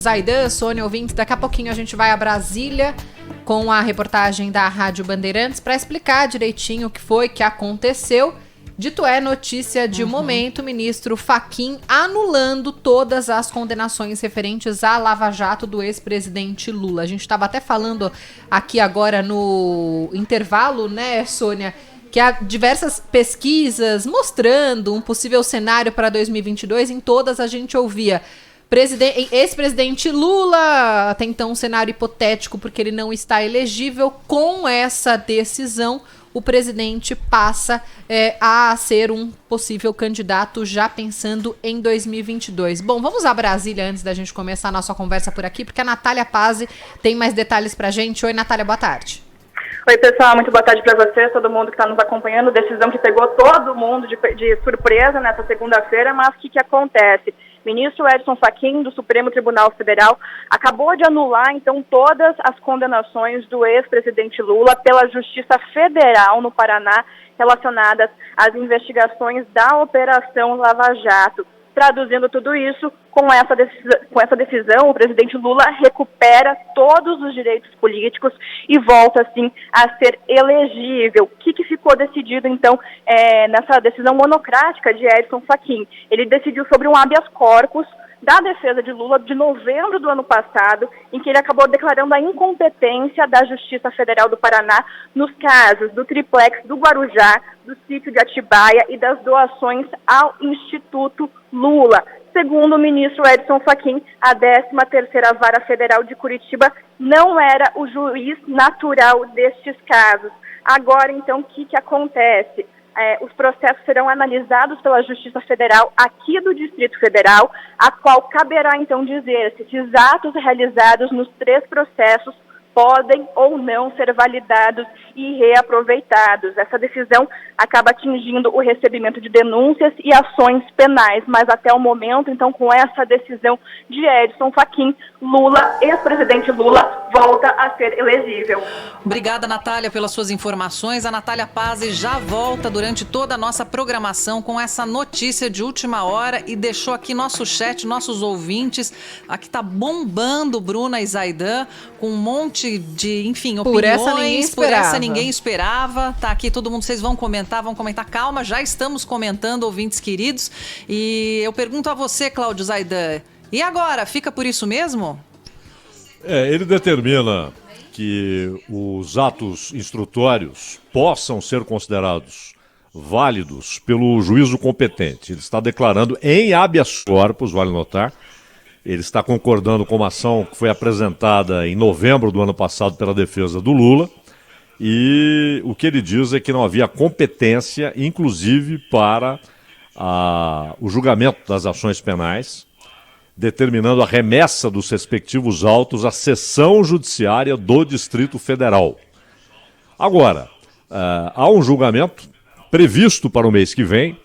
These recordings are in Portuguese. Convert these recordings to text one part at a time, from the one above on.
Zaidan, Sônia, ouvintes, daqui a pouquinho a gente vai a Brasília com a reportagem da Rádio Bandeirantes para explicar direitinho o que foi que aconteceu. Dito é, notícia de momento, o ministro Fachin anulando todas as condenações referentes à Lava Jato do ex-presidente Lula. A gente estava até falando aqui agora no intervalo, né, Sônia, que há diversas pesquisas mostrando um possível cenário para 2022. Em todas a gente ouvia ex-presidente Lula, até então um cenário hipotético porque ele não está elegível. Com essa decisão, o presidente passa a ser um possível candidato já pensando em 2022. Bom, vamos a Brasília antes da gente começar a nossa conversa por aqui, porque a Natália Pazzi tem mais detalhes pra gente. Oi, Natália, boa tarde. Oi, pessoal, muito boa tarde para você, todo mundo que está nos acompanhando. Decisão que pegou todo mundo de surpresa nessa segunda-feira, mas o que acontece? Ministro Edson Fachin, do Supremo Tribunal Federal, acabou de anular, então, todas as condenações do ex-presidente Lula pela Justiça Federal no Paraná relacionadas às investigações da Operação Lava Jato. Traduzindo tudo isso, com essa decisão, o presidente Lula recupera todos os direitos políticos e volta, assim, a ser elegível. O que ficou decidido, então, nessa decisão monocrática de Edson Fachin? Ele decidiu sobre um habeas corpus da defesa de Lula de novembro do ano passado, em que ele acabou declarando a incompetência da Justiça Federal do Paraná nos casos do triplex do Guarujá, do sítio de Atibaia e das doações ao Instituto Lula. Segundo o ministro Edson Fachin, a 13ª Vara Federal de Curitiba não era o juiz natural destes casos. Agora, então, o que acontece? Os processos serão analisados pela Justiça Federal aqui do Distrito Federal, a qual caberá, então, dizer se esses atos realizados nos 3 processos podem ou não ser validados e reaproveitados. Essa decisão acaba atingindo o recebimento de denúncias e ações penais, mas até o momento, então, com essa decisão de Edson Fachin, Lula, ex-presidente Lula, volta a ser elegível. Obrigada, Natália, pelas suas informações. A Natália Pazzi já volta durante toda a nossa programação com essa notícia de última hora e deixou aqui nosso chat, nossos ouvintes. Aqui tá bombando Bruna e Zaidan com um monte de, enfim, opiniões. Por essa ninguém esperava. Tá aqui todo mundo, vocês vão comentar. Calma, já estamos comentando, ouvintes queridos. E eu pergunto a você, Cláudio Zaidan, e agora, fica por isso mesmo? Ele determina que os atos instrutórios possam ser considerados válidos pelo juízo competente. Ele está declarando em habeas corpus, vale notar. Ele está concordando com uma ação que foi apresentada em novembro do ano passado pela defesa do Lula. E o que ele diz é que não havia competência, inclusive, para o julgamento das ações penais, determinando a remessa dos respectivos autos à seção judiciária do Distrito Federal. Agora, há um julgamento previsto para o mês que vem,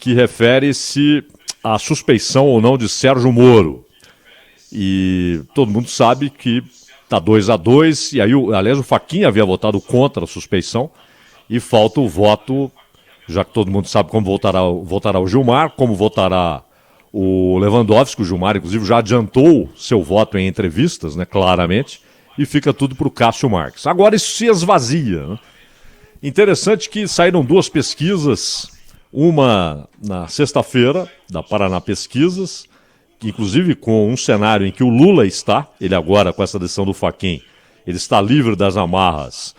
que refere-se à suspeição ou não de Sérgio Moro. E todo mundo sabe que está 2-2, e aí, aliás, o Fachin havia votado contra a suspeição, e falta o voto, já que todo mundo sabe como votará o Gilmar, como votará o Lewandowski. O Gilmar, inclusive, já adiantou seu voto em entrevistas, né, claramente, e fica tudo para o Cássio Marques. Agora isso se esvazia, né? Interessante que saíram 2 pesquisas, uma na sexta-feira, da Paraná Pesquisas, inclusive com um cenário em que o Lula está, ele agora com essa decisão do Fachin, ele está livre das amarras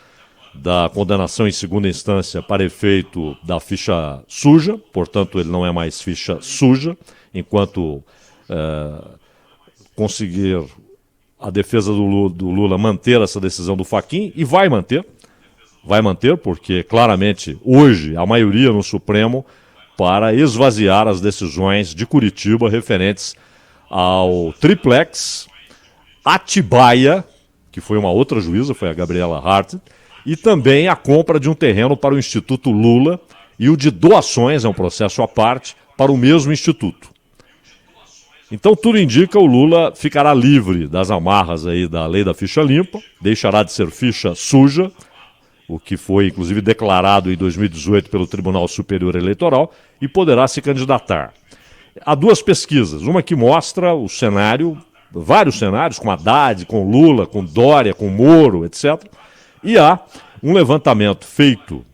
da condenação em segunda instância para efeito da ficha suja, portanto ele não é mais ficha suja, enquanto conseguir a defesa do Lula manter essa decisão do Fachin, e vai manter, porque claramente hoje a maioria no Supremo para esvaziar as decisões de Curitiba referentes ao triplex, Atibaia, que foi uma outra juíza, foi a Gabriela Hart, e também a compra de um terreno para o Instituto Lula e o de doações, é um processo à parte, para o mesmo instituto. Então tudo indica o Lula ficará livre das amarras aí da lei da ficha limpa, deixará de ser ficha suja, o que foi inclusive declarado em 2018 pelo Tribunal Superior Eleitoral, e poderá se candidatar. Há 2 pesquisas, uma que mostra o cenário vários cenários, com Haddad, com Lula, com Dória, com Moro, etc. E há um levantamento feito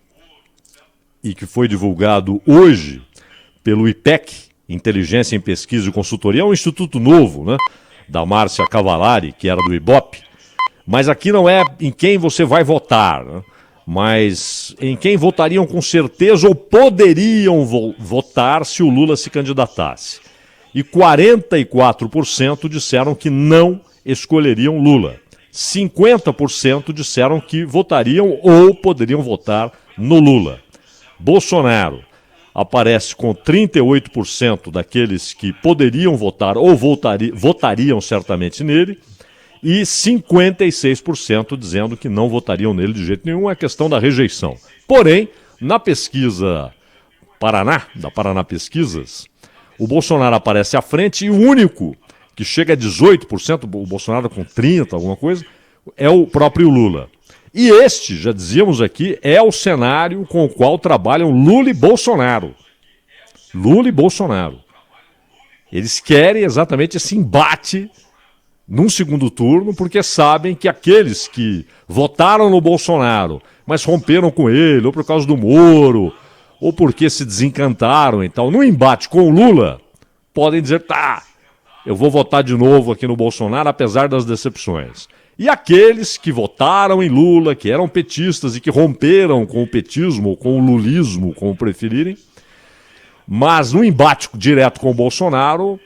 e que foi divulgado hoje pelo IPEC, Inteligência em Pesquisa e Consultoria, é um instituto novo, né, da Márcia Cavallari, que era do IBOP, mas aqui não é em quem você vai votar, né, mas em quem votariam com certeza ou poderiam votar se o Lula se candidatasse. E 44% disseram que não escolheriam Lula. 50% disseram que votariam ou poderiam votar no Lula. Bolsonaro aparece com 38% daqueles que poderiam votar ou votariam certamente nele, e 56% dizendo que não votariam nele de jeito nenhum, é questão da rejeição. Porém, na pesquisa Paraná, da Paraná Pesquisas, o Bolsonaro aparece à frente e o único que chega a 18%, o Bolsonaro com 30%, alguma coisa, é o próprio Lula. E este, já dizíamos aqui, é o cenário com o qual trabalham Lula e Bolsonaro. Lula e Bolsonaro. Eles querem exatamente esse embate num segundo turno, porque sabem que aqueles que votaram no Bolsonaro, mas romperam com ele, ou por causa do Moro, ou porque se desencantaram e tal, no embate com o Lula, podem dizer, tá, eu vou votar de novo aqui no Bolsonaro, apesar das decepções. E aqueles que votaram em Lula, que eram petistas e que romperam com o petismo, ou com o lulismo, como preferirem, mas no embate direto com o Bolsonaro,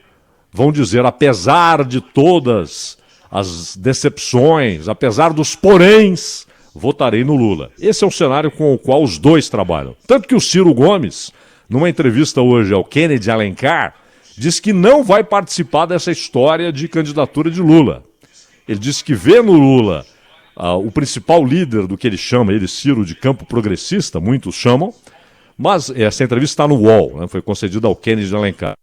vão dizer, apesar de todas as decepções, apesar dos poréns, votarei no Lula. Esse é o cenário com o qual os dois trabalham. Tanto que o Ciro Gomes, numa entrevista hoje ao Kennedy Alencar, diz que não vai participar dessa história de candidatura de Lula. Ele disse que vê no Lula o principal líder do que ele chama, Ciro, de campo progressista, muitos chamam, mas essa entrevista está no UOL, né, foi concedida ao Kennedy Alencar.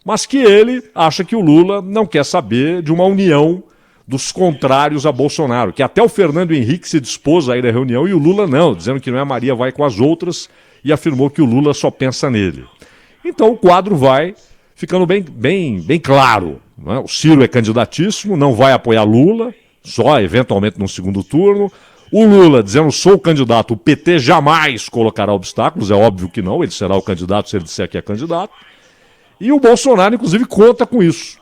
Mas que ele acha que o Lula não quer saber de uma união dos contrários a Bolsonaro, que até o Fernando Henrique se dispôs a ir à reunião e o Lula não, dizendo que não é Maria vai com as outras, e afirmou que o Lula só pensa nele. Então o quadro vai ficando bem claro, né? O Ciro é candidatíssimo, não vai apoiar Lula, só eventualmente no segundo turno. O Lula dizendo, sou candidato, o PT jamais colocará obstáculos, é óbvio que não, ele será o candidato se ele disser que é candidato. E o Bolsonaro, inclusive, conta com isso.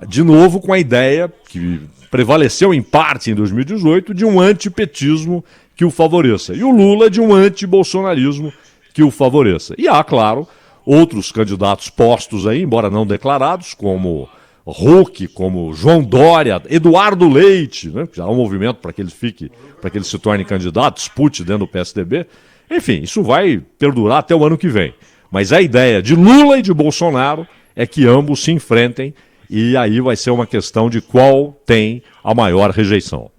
De novo, com a ideia, que prevaleceu em parte em 2018, de um antipetismo que o favoreça. E o Lula de um antibolsonarismo que o favoreça. E há, claro, outros candidatos postos aí, embora não declarados, como Huck, como João Dória, Eduardo Leite, né, já há um movimento para que ele se torne candidato, dispute dentro do PSDB. Enfim, isso vai perdurar até o ano que vem. Mas a ideia de Lula e de Bolsonaro é que ambos se enfrentem e aí vai ser uma questão de qual tem a maior rejeição.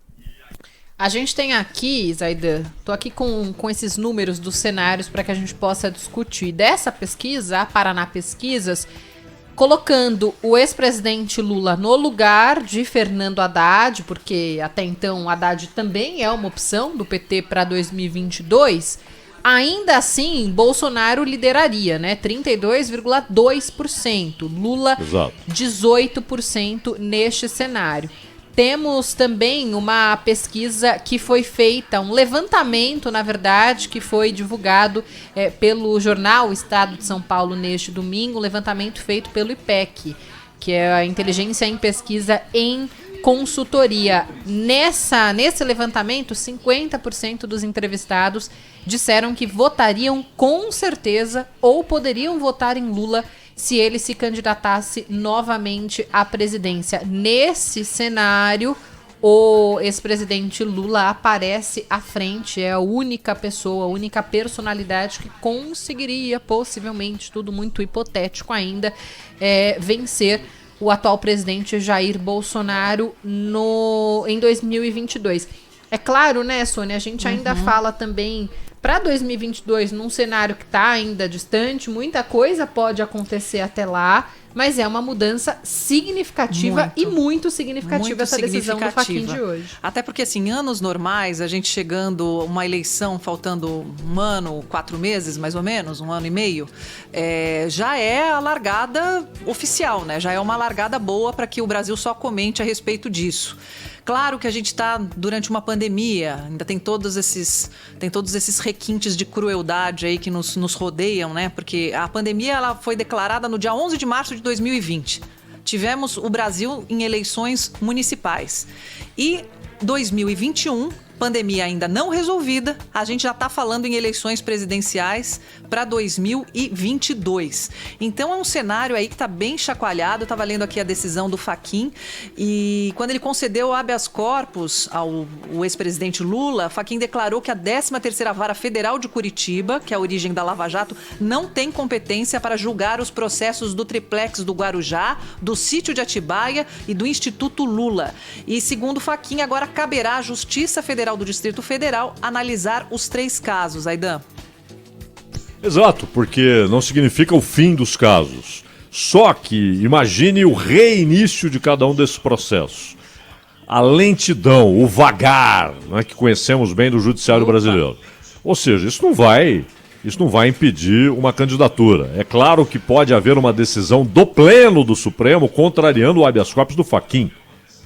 A gente tem aqui, Zaidan, tô aqui com esses números dos cenários para que a gente possa discutir. Dessa pesquisa, a Paraná Pesquisas, colocando o ex-presidente Lula no lugar de Fernando Haddad, porque até então Haddad também é uma opção do PT para 2022, ainda assim, Bolsonaro lideraria, né? 32,2%. Lula, exato, 18% neste cenário. Temos também uma pesquisa que foi feita, um levantamento, na verdade, que foi divulgado pelo jornal Estado de São Paulo neste domingo, um levantamento feito pelo IPEC, que é a Inteligência em Pesquisa em Consultoria. Nesse levantamento, 50% dos entrevistados disseram que votariam com certeza ou poderiam votar em Lula se ele se candidatasse novamente à presidência. Nesse cenário, o ex-presidente Lula aparece à frente, é a única pessoa, a única personalidade que conseguiria, possivelmente, tudo muito hipotético ainda, vencer o atual presidente Jair Bolsonaro em 2022. É claro, né, Sônia, a gente ainda fala também para 2022, num cenário que está ainda distante, muita coisa pode acontecer até lá, mas é uma mudança significativa e muito significativa essa decisão do Fachin de hoje. Até porque, assim, anos normais, a gente chegando uma eleição, faltando 1 ano, 4 meses, mais ou menos, 1 ano e meio, já é a largada oficial, né? Já é uma largada boa para que o Brasil só comente a respeito disso. Claro que a gente está durante uma pandemia, ainda tem todos esses requintes de crueldade aí que nos rodeiam, né? Porque a pandemia ela foi declarada no dia 11 de março de 2020. Tivemos o Brasil em eleições municipais. E 2021, pandemia ainda não resolvida, a gente já está falando em eleições presidenciais para 2022. Então é um cenário aí que está bem chacoalhado. Eu estava lendo aqui a decisão do Fachin e quando ele concedeu o habeas corpus ao ex-presidente Lula, Fachin declarou que a 13ª Vara Federal de Curitiba, que é a origem da Lava Jato, não tem competência para julgar os processos do triplex do Guarujá, do sítio de Atibaia e do Instituto Lula. E segundo Fachin, agora caberá à Justiça Federal do Distrito Federal analisar os 3 casos, Aidan. Exato, porque não significa o fim dos casos. Só que imagine o reinício de cada um desses processos. A lentidão, o vagar, né, que conhecemos bem do judiciário brasileiro. Ou seja, isso não vai impedir uma candidatura. É claro que pode haver uma decisão do Pleno do Supremo contrariando o habeas corpus do Fachin.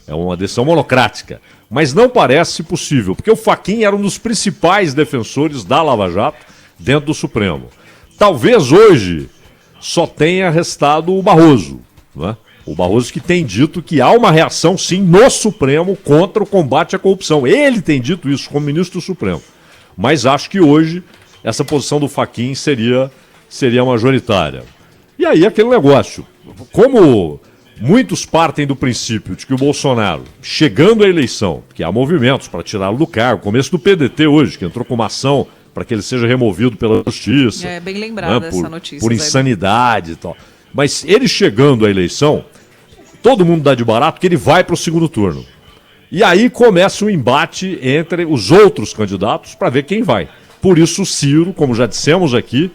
É uma decisão monocrática. Mas não parece possível, porque o Fachin era um dos principais defensores da Lava Jato dentro do Supremo. Talvez hoje só tenha restado o Barroso, né? O Barroso que tem dito que há uma reação, sim, no Supremo contra o combate à corrupção. Ele tem dito isso como ministro do Supremo. Mas acho que hoje essa posição do Fachin seria majoritária. E aí aquele negócio, como muitos partem do princípio de que o Bolsonaro, chegando à eleição, que há movimentos para tirá-lo do cargo, começo do PDT hoje, que entrou com uma ação para que ele seja removido pela justiça. É bem lembrada essa notícia. Por insanidade e tal. Mas ele chegando à eleição, todo mundo dá de barato que ele vai para o segundo turno. E aí começa um embate entre os outros candidatos para ver quem vai. Por isso o Ciro, como já dissemos aqui,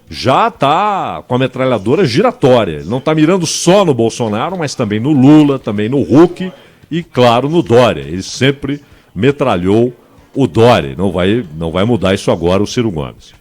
já está com a metralhadora giratória. Ele não está mirando só no Bolsonaro, mas também no Lula, também no Huck e, claro, no Dória. Ele sempre metralhou o Dória. Não vai mudar isso agora o Ciro Gomes.